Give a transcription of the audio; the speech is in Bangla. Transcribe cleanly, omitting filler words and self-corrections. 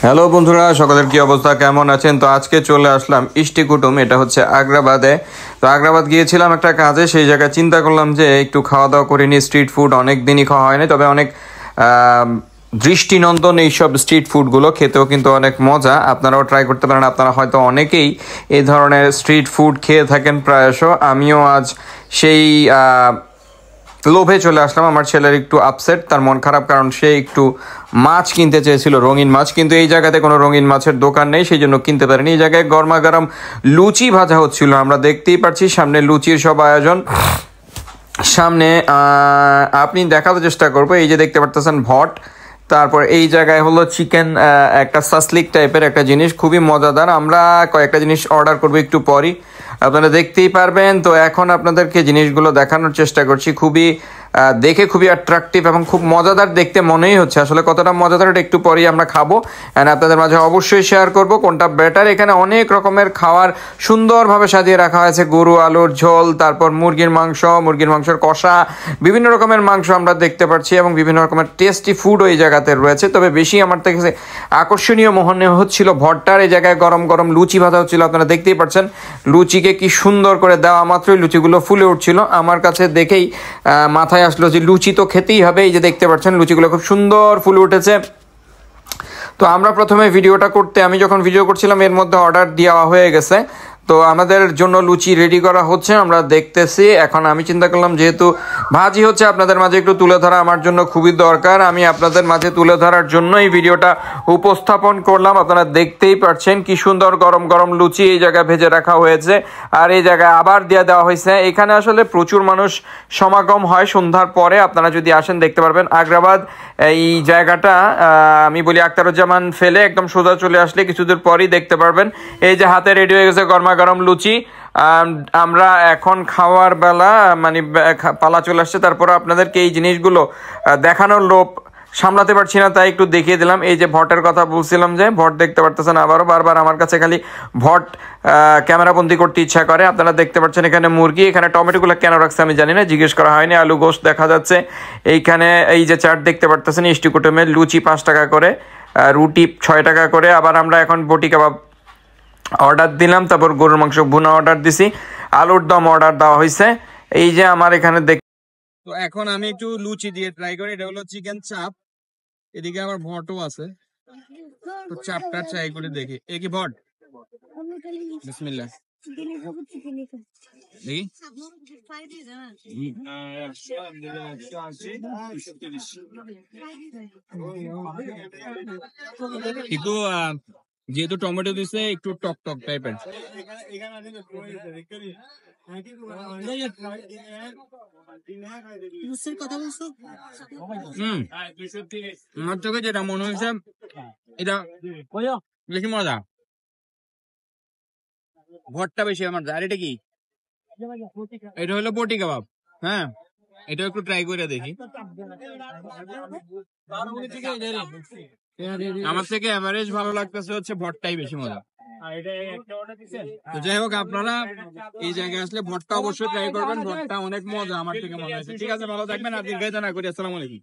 হ্যালো বন্ধুরা, সকলের কি অবস্থা, কেমন আছেন? তো আজকে চলে আসলাম ইষ্টি কুটুম, এটা হচ্ছে আগ্রাবাদে। তো আগ্রাবাদ গিয়েছিলাম একটা কাজে, সেই জায়গায় চিন্তা করলাম যে একটু খাওয়া দাওয়া করে নিই। স্ট্রিট ফুড অনেক দিনই খাওয়া হয়নি, তবে অনেক দৃষ্টিনন্দন এইসব স্ট্রিট ফুডগুলো খেতেও কিন্তু অনেক মজা। আপনারাও ট্রাই করতে পারেন। আপনারা হয়তো অনেকেই এই ধরনের স্ট্রিট ফুড খেয়ে থাকেন প্রায়শ। আমিও আজ সেই লোভে চলে আসলাম। আমার ছেলের একটু আপসেট, তার মন খারাপ, কারণ সে একটু মাছ কিনতে চেয়েছিল, রঙিন মাছ, কিন্তু এই জায়গাতে কোনো রঙিন মাছের দোকান নেই, সেই জন্য কিনতে পারেনি। এই জায়গায় গরমা গরম লুচি ভাজা হচ্ছিল, আমরা দেখতেই পাচ্ছি সামনে লুচির সব আয়োজন। সামনে আপনি দেখাতে চেষ্টা করবো, এই যে দেখতে পারতেছেন ভট। তারপর এই জায়গায় হলো চিকেন, একটা সাসলিক টাইপের একটা জিনিস, খুবই মজাদার। আমরা কয়েকটা জিনিস অর্ডার করবো একটু পরই, আপনারা দেখতেই পারবেন। তো এখন আপনাদেরকে জিনিসগুলো দেখানোর চেষ্টা করছি। খুবই দেখে খুবই অ্যাট্রাকটিভ এবং খুব মজাদার দেখতে মনেই হচ্ছে। আসলে কতটা মজাদার এটা একটু পরেই আমরা খাবো, অ্যান্ড আপনাদের মাঝে অবশ্যই শেয়ার করব কোনটা বেটার। এখানে অনেক রকমের খাবার সুন্দরভাবে সাজিয়ে রাখা হয়েছে। গরু আলুর ঝোল, তারপর মুরগির মাংসের কষা, বিভিন্ন রকমের মাংস আমরা দেখতে পাচ্ছি, এবং বিভিন্ন রকমের টেস্টি ফুডও এই জায়গাতে রয়েছে। তবে বেশি আমার থেকে আকর্ষণীয় মনে হচ্ছিল ভট্টার। এই জায়গায় গরম গরম লুচি ভাজা হচ্ছিল, আপনারা দেখতেই পাচ্ছেন। লুচিকে কি সুন্দর করে দেওয়া মাত্রই লুচিগুলো ফুলে উঠছিল। আমার কাছে দেখেই মাথায় আসলো যে লুচি তো খেতেই হবে। এই যে দেখতে পাচ্ছেন লুচিগুলো খুব সুন্দর ফুলে উঠেছে। তো আমরা প্রথমে ভিডিওটা করতে, আমি যখন ভিডিও করছিলাম এর মধ্যে অর্ডার দেওয়া হয়ে গেছে। তো আমাদের জন্য লুচি রেডি করা হচ্ছে, আমরা দেখতেছি। এখন আমি চিন্তা করলাম যেহেতু ভাজি হচ্ছে, আপনাদের মাঝে একটু তুলে ধরা আমার জন্য খুবই দরকার। আমি আপনাদের মাঝে তুলে ধরার জন্য এই ভিডিওটা উপস্থাপন করলাম। আপনারা দেখতেই পাচ্ছেন কি সুন্দর গরম গরম লুচি এই জায়গায় ভেজে রাখা হয়েছে, আর এই জায়গায় আবার দিয়ে দেওয়া হয়েছে। এখানে আসলে প্রচুর মানুষ সমাগম হয় সন্ধ্যার পরে। আপনারা যদি আসেন দেখতে পারবেন। আগ্রাবাদ এই জায়গাটা আমি বলি আখতারুজ্জামান ফেলে একদম সোজা চলে আসলে কিছু দূর পরই দেখতে পারবেন। এই যে হাতে রেডি হয়ে গেছে গরমা গরম লুচি। আমরা এখন খাওয়ার বেলা, মানে পালা চলে আসছে। তারপর আপনাদেরকে এই জিনিসগুলো দেখানোর লোভ সামলাতে পারছি না, তাই একটু দেখিয়ে দিলাম। এই যে ভটের কথা বলছিলাম, যে ভট দেখতে পারতেছেন আবারও বারবার আমার কাছে খালি ভট ক্যামেরাবন্দি করতে ইচ্ছা করে। আপনারা দেখতে পাচ্ছেন এখানে মুরগি, এখানে টমেটোগুলো কেন রাখছে আমি জানি না, জিজ্ঞেস করা হয়নি। আলু গোশত দেখা যাচ্ছে এইখানে। এই যে চাট দেখতে পারতেছেন ইষ্টি কুটুমের, লুচি 5 টাকা করে, রুটি 6 টাকা করে। আবার আমরা এখন বটি কাবাব অর্ডার দিলাম, তারপর গরুর মাংস ভুনা অর্ডার দিছি, আলুর দম অর্ডার দেওয়া হয়েছে। এই যে আমার এখানে তো এখন আমি একটু লুচি দিয়ে ট্রাই করি। এটা হলো চিকেন চাপ, এদিকে আবার ভটও আছে। তো চাপটা ট্রাই করে দেখি। এ কি ভট? বিসমিল্লাহ, দেখি। একটু যেহেতু টমেটো দিছে একটু টক টক টাইপের। আমার চোখে যেটা মনে হয়েছে এটা বেশি মজা, ভটটা বেশি আমার। আর এটা কি? এটা হলো বটি কাবাব। হ্যাঁ, এটা একটু ট্রাই করে দেখি। আমার থেকে এভারেজ ভালো লাগতেছে হচ্ছে ভটটাই বেশি মজা। তো যাই হোক, আপনারা এই জায়গায় আসলে ভটটা অবশ্যই ট্রাই করবেন। ভটটা অনেক মজা আমার থেকে মনে হয়েছে। ঠিক আছে, ভালো থাকবেন আর দীর্ঘায়িত না করি। আসসালামু আলাইকুম।